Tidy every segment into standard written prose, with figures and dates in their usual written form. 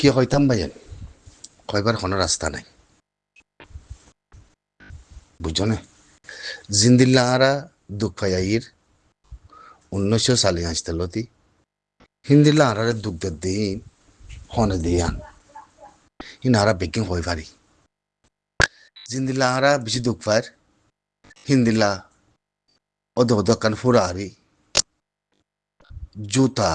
কি হইতাম ভাইয়েন কয়বার কোনো রাস্তা নাই বুঝছো না জিন্দিল্লাহারা দুঃখ পাইয়াইর 1940 হিন্দিল্লাহারে দুঃখ দিন হনে দিয়ান হিনারা বেকিং হয়ে পারি জিন্দিল্লাহারা বেশি দুঃখ পায় হিন্দিল্লা অদকান ফুরাহারি জুতা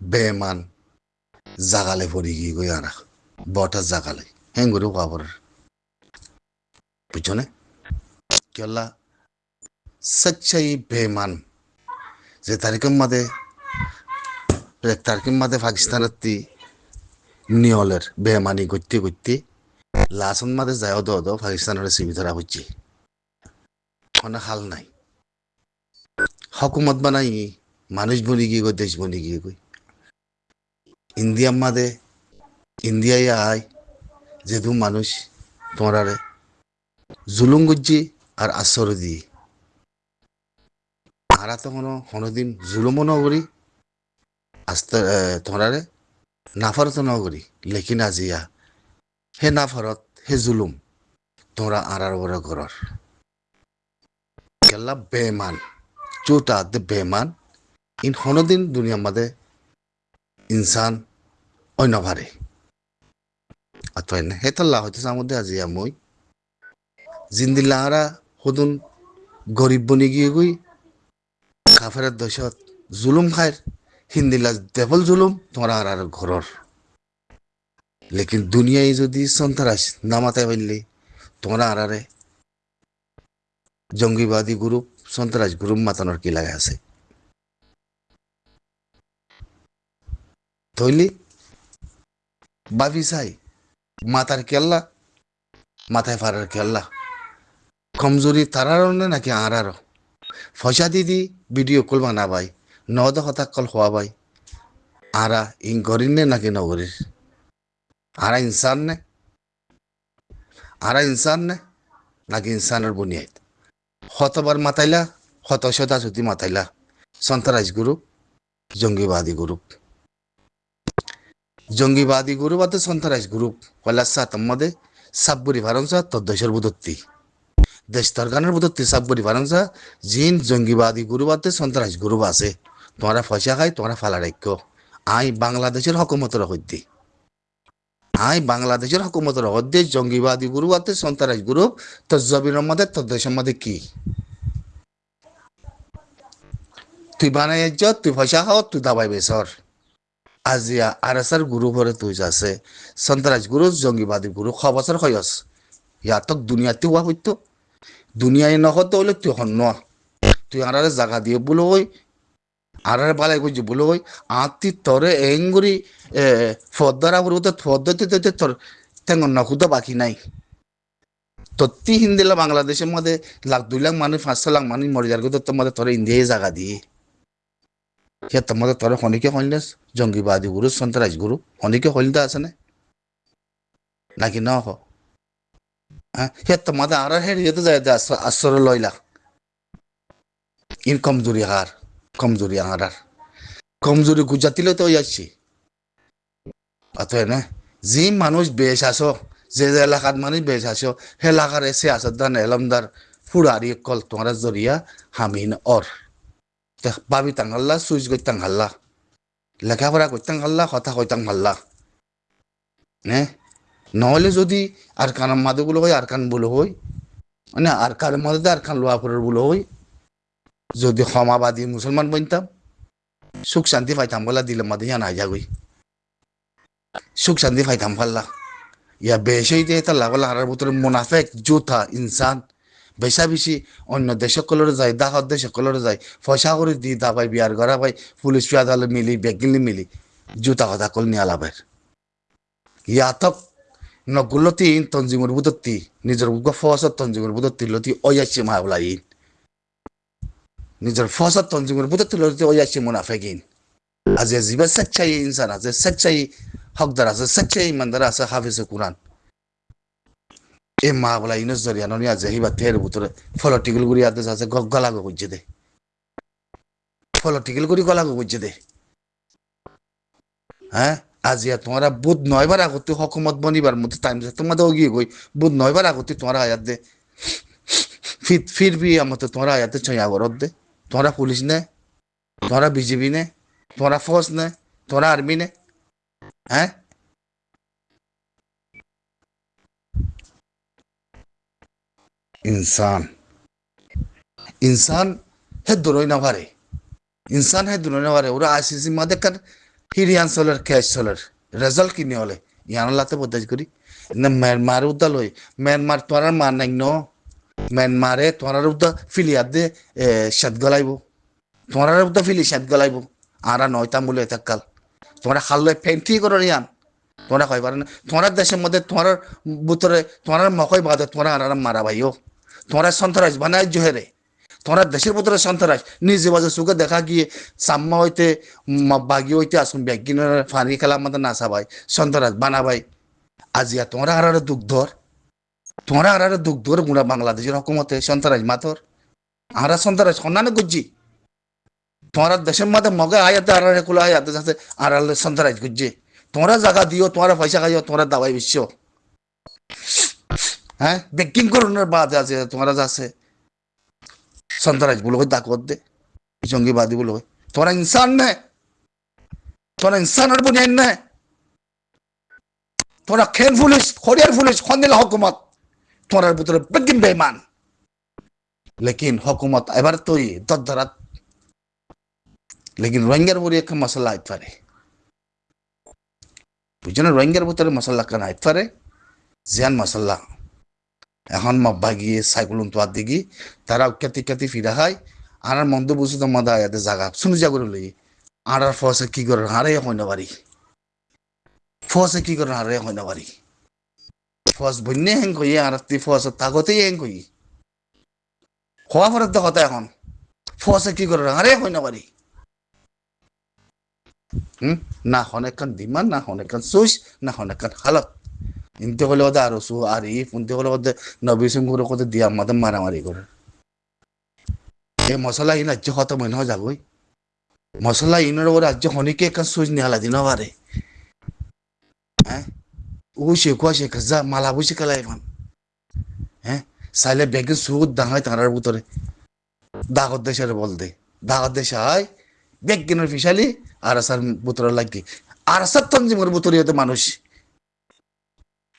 বেমান জাগালে পড়ি গিয়ে গই আরা বটা জাগালে হেঙ্গুরি খবর বুঝছো না কেলা সচ্চাই বেমান যে তারিখের মাঝে পাকিস্তানের নিয়লের বেমানি করতে করতে লাসন মাঝে যায় পাকিস্তানের সিবি ধরা হচ্ছে কোনো হাল নাই হকুমত বানাই মানুষ বনি গিয়ে গই দেশ বনি গিয়ে গই ইন্ডিয়ার মাঝে ইন্ডিয়ায় আয় যেহেতু মানুষ তোমার জুলুম গুজি আর আশ্চর্য দিয়ে আরা তো কোনোদিন জুলুমও নগরী আস্তে তোমার নাফারত নগরী লেকিন আজিয়া হে নাফারত হে জুলুম তোমরা আরার বড় ঘরর কেলা বেমান চোটা দে বেমান ইন কোনোদিন দুনিয়ার মাঝে ইনসান অন্য ভারে অতএব হে তাল্লা হইতে মধ্যে আজিয়া মই জিন্দিল্লাহারা সদুন গরিব বনি গিয়ে গই কাফের দশত জুলুম খায় হিন্দিল্লা দেবল জুলুম তোমরা আর ঘরর লেকিন দুনিয়ায় যদি সন্ত্রাস নামাতে পারলে তোমরা আরারে জঙ্গিবাদী গ্রুপ সন্ত্রাস গ্রুপ মাতানোর কি লাগে আছে তৈলি বাবি চাই মাতার কেল্লা মাথায় ফারার কেল্লা কমজোরি তারারও নাকি আরারও পয়সা দিদি ভিডিও কল বানাবাই নদ হতাক কল হওয়া বাই আরা ইন গরির নে নাকি নগরীর আরা ইনসান নে নাকি ইনসানের বুনিয়াদ হতবার মাতাইলা হত সদা যদি মাতাইলা সন্ত্রাস গ্রুপ জঙ্গিবাদী গ্রুপ আর সন্ত্রাস গ্রুপ কয়লা সাতম্মদে সাব্বরি ভারংসা তদ্দেশের বুদত্তি দেশ তরকানের বুদত্তি সাব্বরি ভারংসা জিন জঙ্গিবাদী গ্রুপ আর সন্ত্রাস গ্রুপ আছে তোমরা পয়সা খাই তোমরা ফালা রাখ্য আই বাংলাদেশের হকুমতের হইতে জঙ্গিবাদী গ্রুপ আর সন্ত্রাস গ্রুপ তোর জবিনের মধ্যে তোর দেশের মধ্যে কি তুই বানাই তুই পয়সা খাও তুই দাবাই বেসর আজিয়া আরএসআর গ্রুপ হরে তুই আছে সন্ত্রাস গ্রুপ জঙ্গিবাদী গ্রুপ খবসর হয়স ইয়াতক দুনিয়াতে হওয়া হইতো দুনিয়ায় নহতে হলে তুই হন তুই আরারে জায়গা দিয়ে বলো ওই আরারে বালাই করছি বলো ওই আত্মি তরে এঙ্গুরি ফদ্দারা বলতে পদ্ধতিতে তোর তেঙ্গন নখুতো বাকি নাই তত্তি হিন্দিলা বাংলাদেশের মধ্যে 1-2 লাখ মানুষ 500 লাখ মানুষ মরে যার তোর মধ্যে তোর ইন্ডিয়ায় জায়গা দিয়ে সে তোমাদের তোর হনিকে হইলে জঙ্গিবাদী গ্রুপ সন্ত্রাস গ্রুপ হনিকে হইলতে আছে নাকি ন হ্যাঁ সে তোমাদের আর হেরিয়েতে যায় আশ্চর্য লইলা ইন কমজোরি কমজোরি গুজাতিলে তো যাচ্ছি অতএব যি মানুষ বেশ আসো যে এলাকার মানুষ বেশ আসো হে এলাকার সিয়াসতদান এলমদার ফুরারি কল তোমার জরিয়া হামিন বাবি তাঙ্গাল্লা সুইচ গই তাঙ্গাল্লা লেখাপড়া করতাম হাল্লা কথা কইতাম হাল্লা নহলে যদি আর কানের মাদে বলো হয় আর কান বলো হয় মানে আর কানের মধ্যে আর কান লোয়া পরের বলো হয় যদি ক্ষমাবাদী মুসলমান বনতাম সুখ শান্তি পাইতাম বলা দিলে মাদে ইয়া না যাগই সুখ শান্তি পাইতাম পাল্লা ইয়া বেশি দিয়ে তার লাগলা হারার ভিতরে মুনাফেক জুথা ইনসান বেশি অন্য দেশ সকলের যায় দাহত দেশ সকলের যায় পয়সা করে দি দাবাই বিয়ার গড়া ভাই পুলিশ পিয়াদালে মিলি বেগিলি মিলি জুতা কথা কল নিয়ে আলাবের ইয়াতক নগুলতি তঞ্জিমর বুদত্তি নিজের ফসত তঞ্জিমর বুদত্তি লতি ওয়াইছে মাহবলা ইন নিজের ফসত তঞ্জিমর বুদত্তি লতি ওয়াইছে মুনাফেকিন আজ জিবা সচ্চাই ইনসান আছে সচ্চাই হকদার আছে সচ্চাই ইমানদার আছে হাফিজে কুরআন এ মাহবলা ইনস জরিয়া ননি আজ হিবা তের ভিতরে ফলটিকল গুড়ি আদেশ আছে গলা গজ্জে দে ফলটিকল গুড়ি গলা গজ্জে দে হ্যাঁ আজিয়া তোমরা বুধ 9বার আগতে হকুমত বনিবার মতো টাইম তোমাদের গিয়ে গই বুধ 9বার আগতে তোমরা আয়াত দে फिर भी हम तो तुम्हारा आया तो चाहिए औरत दे तुम्हारा पुलिस ने तुम्हारा बीजेपी ने तुम्हारा फौज ने तुम्हारा आर्मी ने हैं इंसान इंसान है दोनों ना भारे इंसान है दोनों ना भारे और आशीषी मादे कर हिरियान सोलर कैश सोलर रिजल्ट किन्ने वाले यहाँ लाते बोलते करी न म्यांमार उधर लोई म्यांमार तुम्हारा मान नहीं नो म्यांमारे তোমার উদ্দা ফিলিয়াদ দে শাত গলাইব তোমার উদ্দা ফিলি শাত গলাইব আরা নয়তা মূলে থাকাল তোমরা খাল্লে ফেন্টি করো রিয়ান তোমরা কই পারে না তোমার দেশের মধ্যে তোমার ভিতরে তোমার মকই বাদে তোমরা আর মারা ভাইও তোমরা সন্ত্রাস বানাই জোহেরে তোমার দেশের ভিতরে সন্ত্রাস নিজে বাজে সুখে দেখা গিয়ে সাম্মা হইতে বাগি হইতে আসুন ব্যাগিনের ফানি খেলার মধ্যে নাচা ভাই সন্ত্রাস বানা ভাই আজিয়া তোমরা আর দুঃখ ধর তোমরা আর দুঃখ ধর মুরা বাংলাদেশের হকুমতে সন্ত্রাস মাতর আর সন্ত্রাস সন্ধানে গুজি তোমরা দেশের মধ্যে মগে আয়াতে আর কুলা আয়াতে যাতে আর সন্ত্রাস গুজি তোমরা জায়গা দিও তোমরা পয়সা খাইও তোমরা দাবাই বিশ্ব হ্যাঁ বেকিং করুনের বাদ আছে তোমরা যাচ্ছে সন্ত্রাস বলে দাকত দে জঙ্গিবাদী বলে তোমরা ইনসান নে তোমরা ইনসানের বুনিয়াদ নে তোমরা খেন পুলিশ খরিয়ার পুলিশ খন্দিল হকুমত তোমার ভিতরে বেগিন বেমান লেকিন হকুমত এবার তুই দরদরাত লেকিন রোহিঙ্গার বলে একটা মশলা আইতে পারে বুঝছেন রোহিঙ্গার ভিতরে মশলা কেন আইতে পারে জিয়ান মশলা এখন মব্বা গিয়ে সাইকুলুন তো দিগি তারা কেতি কেতি ফিরা হয় আর মন্দ বুঝু তো মদা আয়াতে জাগা শুনু যা করে লই আর ফসে কি করে হারে হইনা পারি ফসে কি করে হারে হইনা পারি ফস বন্যে হেং কই আর তি ফস তাগতে হেং কই হওয়া ফরক তো কথা এখন ফসে কি করে আরে হই না পারি না হনেকান দিমান না হনেকান সুইস না হনেকান হালত ইনতে হলে ওদের আরো সু আর ইনতে হলে ওদের নবী সিং করে কোথাও দিয়া আমাদের মারামারি করে এই মশলা ইন রাজ্য খতম হয়ে না যাবই মশলা ইনের ওর রাজ্য হনিকে একটা সুইচ নিহালা দিন পারে হ্যাঁ ও শেখা শেখা যা মালা বুঝে খেলা এখন হ্যাঁ সাইলে ব্যাগে সুদ দাঁড়ায় তাঁরার ভিতরে দাগত দেশের বল দে দাগত দেশে হয় ব্যাগ কিনার ফিসালি আর আসার ভিতরে লাগি আর আসার তঞ্জিমের ভিতরে হতে মানুষ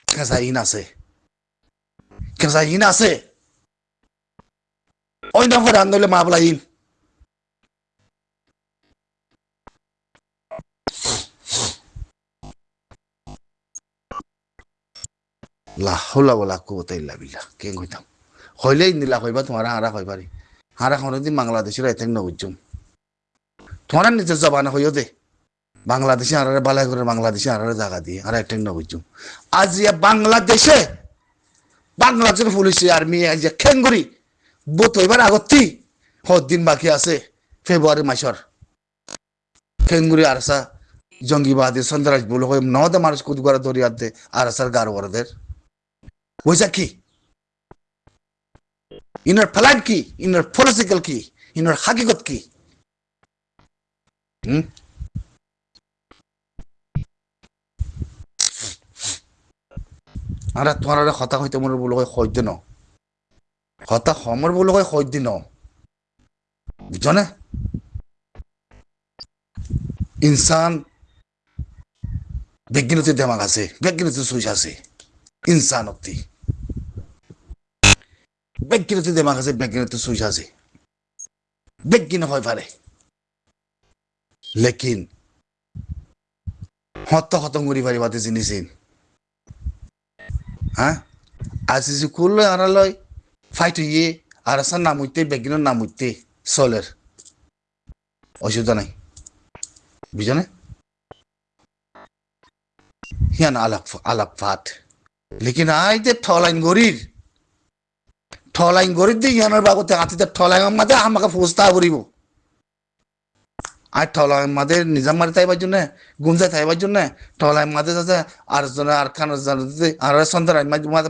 কেঁচাহীন আছে কেঁচাহীন আছে ওই না করে আন্দোলনে মামলাহীন লাহলা বলা কুবতা ইল্লা বিল্লাহ কে কইতাম হইলেই নিলা কইবা তোমারা হারা কইবারি হারা কোনদিন বাংলাদেশের এতেন নবুজুম তোমারা নিজের জবানা হইও দে বাংলাদেশে হারারে বালাই করে বাংলাদেশে হারারে জায়গা দিয়ে হারা এতেন নবুজুম আজ বাংলাদেশের পুলিশ আর্মি আজ খেঙ্গুরি বুত হইবার আগতি দিন বাকি আছে ফেব্রুয়ারি মাসের খেঙ্গুরি আরসা জঙ্গিবাদী সন্ত্রাস বলে হয়ে নদে মানুষ কুদ করে দরিয়াতে আরসার গারোয়ারদের বুঝা কি ইনার ফ্লাইট কি ইনার পলিটিক্যাল কি ইনার হাকিকত কি আর তোমার কথা হইতে মনে বলে হয় দিন কথা সমর বলে হয় দিন বুঝ না ইনসান বিজ্ঞানতে দেমাগ আছে বিজ্ঞানতে সুইচ আছে ইনসানতি বিজ্ঞানতে দেমাগ আছে বিজ্ঞানতে সুইচ আছে বিজ্ঞান হয় পারে লেকিন হত গুড়ি পারিবাতে জিনিস হ্যাঁ আসিছি করলে আড়ালয় ফাইট হইয়ে আর আসার নাম হইতে বিজ্ঞানের নাম হইতে চলের অসুবিধা নাই বুঝো না হিয়ান আলাপ ফাট লেকিন আইতে ঠলাইন গরির দিয়ে ইয়ানোর বাগতে আতিতে ঠলাইন মাঝে আমাকে ফুসতা করিব আর ঠলাইন মাঝে নিজাম মারি থাইবার জন্য গুঞ্জায় থাইবার জন্য ঠলাইন মাঝে যাতে আর জনে আর খান আর সন্তান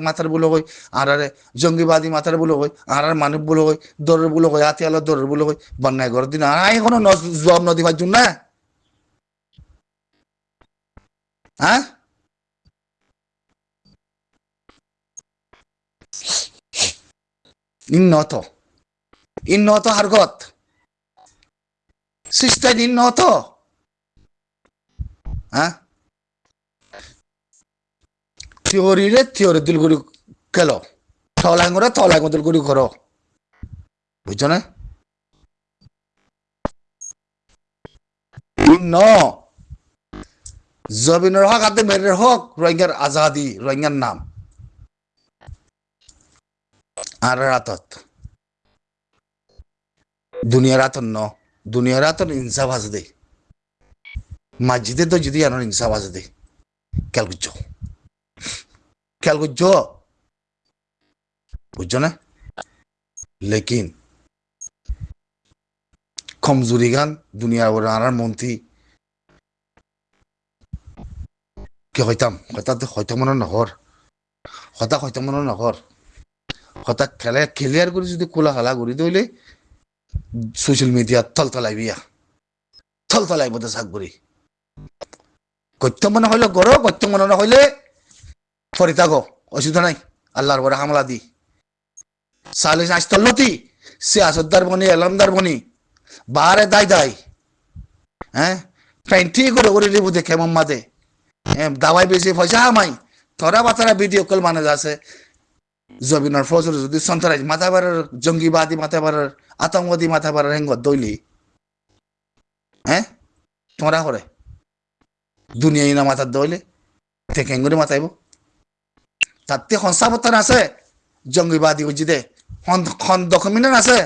মাথার বলে হই আর জঙ্গিবাদী মাথার বলে হই আর মানুষ বলে হই দরের বলে হই হাতি আলো দরের বলে হই বন্যায় ঘরের দিন আর এখনো জবাব নদীবার জন্য হ্যাঁ ইন নত হারগত সিস্টেম ইন নত হ্যাঁ থিওরি দিলগুড়ি কেল থলাঙ্গ দিলগুড়ি করো বুঝছো না ন জবিনের হক আদে মেরের হক রোহিঙ্গার আজাদি রোহিঙ্গার নাম আর রাতত দুনিয়ার আতন ইনসাফ আছে দে মসজিদে তো যদি আনার ইনসাফ আছে দে খেয়াল করছো বুঝছো না লেকিন কমজোরি গান দুনিয়ার ওরা আনার মন্ত্রী কি হইতাম হয়তো মনে নহর হয়তো মনে নহর হতা ক্লিয়ার করে যদি কোলা হালা করি দইলে সোশ্যাল মিডিয়া থলতলাই বোধ চাক করি কত্য মনে হইলে গড় কত্য মনে নহইলে ফরিতাগ অসুবিধা নাই আল্লাহর বড় হামলা দি সালিস আস্তল্লতি সে আসদ্দার বনি এলামদার বনি বারে দাই হ্যাঁ পেন্টি করে লিবু দেখে মাম্মাদে দাওয়াই বেশি পয়সা হামাই থরা বাতারা ভিডিও কল মানে আছে জবিনার ফজর যদি সন্ত্রাস মাথাবারের জঙ্গিবাদী মাথাবারের আতঙ্কবাদী মাথাবারের হেঙ্গত দইলি হ্যাঁ তোমরা করে দুনিয়া ইনা মাথার দইলে তে কেঙ্গুরি মাথাইব তাতে সংস্থাপত্তন আছে জঙ্গিবাদী উজিদে ডকুমেন্ট আছে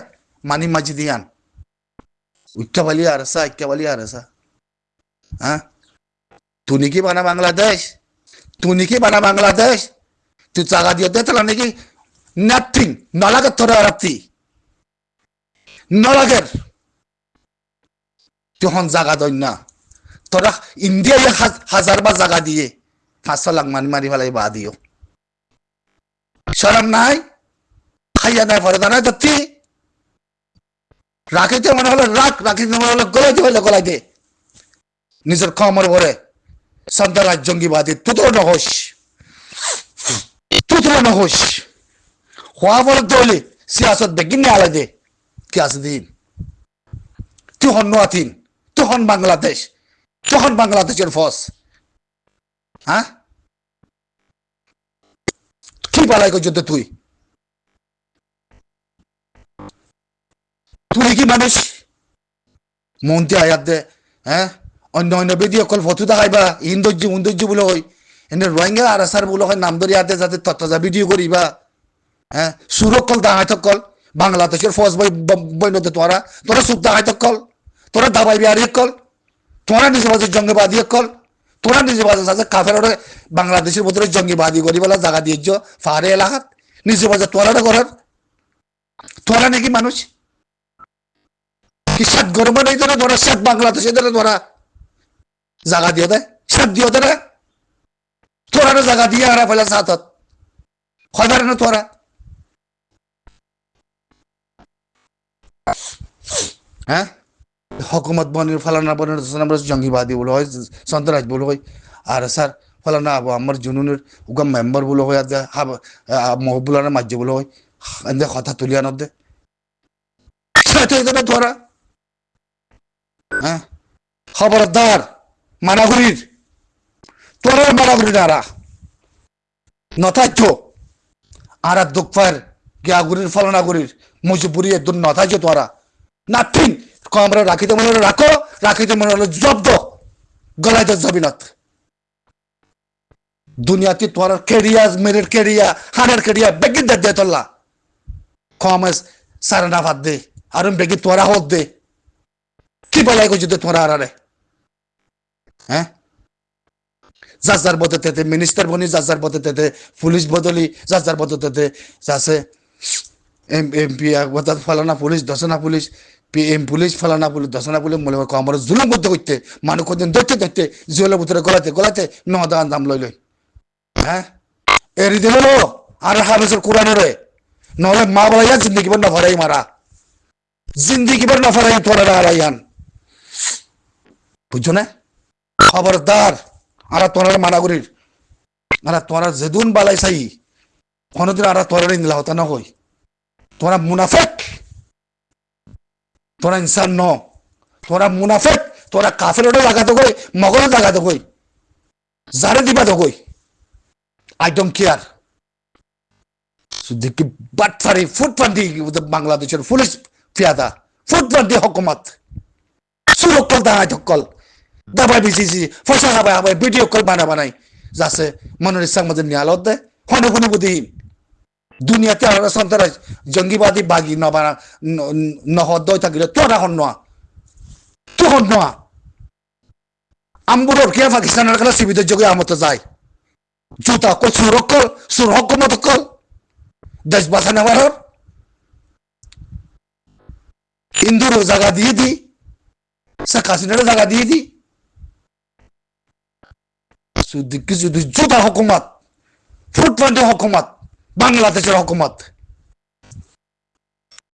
মানি মাজি দিয়ান ইক্কাবালি আর আসা হ্যাঁ তুই কি বানা বাংলাদেশ তুই জায়গা দিয়ে দে তাহলে নাকি নাথিং নলাগে তোরা রাত্রি নলাগের তুই হন জায়গা দই না তোরা ইন্ডিয়া হাজার বা জায়গা দিয়ে 500 লাখ মারি ফেলাই বা দিও শরম নাই খাইয়া নাই পরে দাঁড়ায় দত্তি রাখিতে মনে হলো রাখিতে মনে হলো গলাই দে নিজের খমর ভরে সন্তান জঙ্গিবাদী তুতর নহস হওয়া বলে দৌলে সিয়াসত বেগিনে আলাই দে কি আছে দিন তুই হন নোয়াথিন তুই হন বাংলাদেশের ফস হ্যাঁ কি পালাই করছ তুই কি মানুষ মন্ত্রী আয়াত দে হ্যাঁ অন্য ভিডিও কল ফটো দেখাইবা ইন্দর্য বলে হয় এনে রোহিঙ্গা আর আসার বলে হয় নাম ধরে আতে যাতে তত্ত্বা ভিডিও করিবা হ্যাঁ সুরক কল দাহাই কল বাংলাদেশের ফৌজ বইনতে তোরা সুখ দাহাই কল তোরা দাবাই বিহারি কল তোরা নিজে বাজে জঙ্গিবাদী কল তোরা নিজে বাজে আছে কাফের বাংলাদেশের ভিতরে জঙ্গিবাদী করি বলা জায়গা দিয়েছ ফারে এলাকাত নিজে বাজে তোরা নাকি মানুষ কি সাত গরমে নেই তোরা সাত বাংলাদেশে তোরা জায়গা দিয়ে দেয় সাত দিও দে তোরা জায়গা দিয়ে হারা ফেলা সাতত খবর না তোরা হ্যাঁ হকুমত বনির ফালানা বনের আমরা জঙ্গিবাদী বলে হয় সন্ত্রাস বলে হয় আর স্যার ফালানা আবু আমার জুনুনের উগাম মেম্বার বলে হয় মহবুলানা মাঝে বলে হয় কথা তুলিয়া নদে তোরা হ্যাঁ খবরদার মানাগুড়ির তোরা মানাগুড়ির আরা নথাজ্য আর দুঃখার গিয়াগুড়ির ফলনাগুড়ির মুজিবুরি একদম নথাজ্য তোরা নাথিং আমরা রাখিতে মনে হলো রাখিতে মনে হলো জব্দ গলায় তো জবিনত দুনিয়াতে তোর কেরিয়া মেরের কেরিয়া হানের কেরিয়া বেগিন দে তোলা কমেস সারনা ভাত দে আর বেগি তোরা হোক দে কি বলাই গো যদি তোরা আরে হ্যাঁ যার বদতে মিনিস্টার বনি যার বদতে পুলিশ বদলি যার বদতে যাচ্ছে এমপি বদত ফলানা পুলিশ দশনা পুলিশ পুলিশ ফলানা পুলিশ দশনা পুলিশ মনে আমার জুলুম করতে মানুষ কদিন ধরতে জুয়েলের ভিতরে গলাতে নদান দাম লই হ্যাঁ এরি দিল আর হাফেজের কোরআনের নহলে মা বলাইয়া জিন্দগি বর নফরাই মারা জিন্দগি বর নফরাই তোরা আড়াইয়ান বুঝছো না খবরদার আরা তোরা মানাগুরির আরা তোরা যেদুন বালাই চাই কোনদিন আরা তোরা নিলা হতা না কই তোরা মুনাফেক তোরা ইনসান ন তোরা মুনাফেক তোরা কাফের জায়গা তো কই মগলের জায়গা তো কই যারে দিবা তো কই আই ডোন্ট কেয়ার দেখি বাটফারি ফুটপান্তি বাংলাদেশের পুলিশ ফিয়াদা ফুটপান্তি হকুমত সুরক্ষল দাঁড়ায় সকল দাবাই বিচিছি পয়সা খাবাই খাবাই ভিডিও কল বানাই যাচ্ছে মনের ইচ্ছার মধ্যে নিয়ালত দেয় হনে কোনো বুদ্ধিহীন দুনিয়াতে আমরা সন্তান জঙ্গিবাদী বাগি নবানা নহদ্দয় থাকিলে তোরা হন নোয়া তো হন নোয়া আমবুর কে পাকিস্তানের খেলা সিবিদের যোগে আমতে যায় জুতা কল সুরক্ষল সুরক্ষমত কল দেশ বাঁচা নেওয়ার হিন্দুর জায়গা দিয়ে দি শেখ হাসিনার জায়গা দিয়ে দি জুতা হকুমত ফুটপান্তি হকুমত বাংলাদেশের হকুমত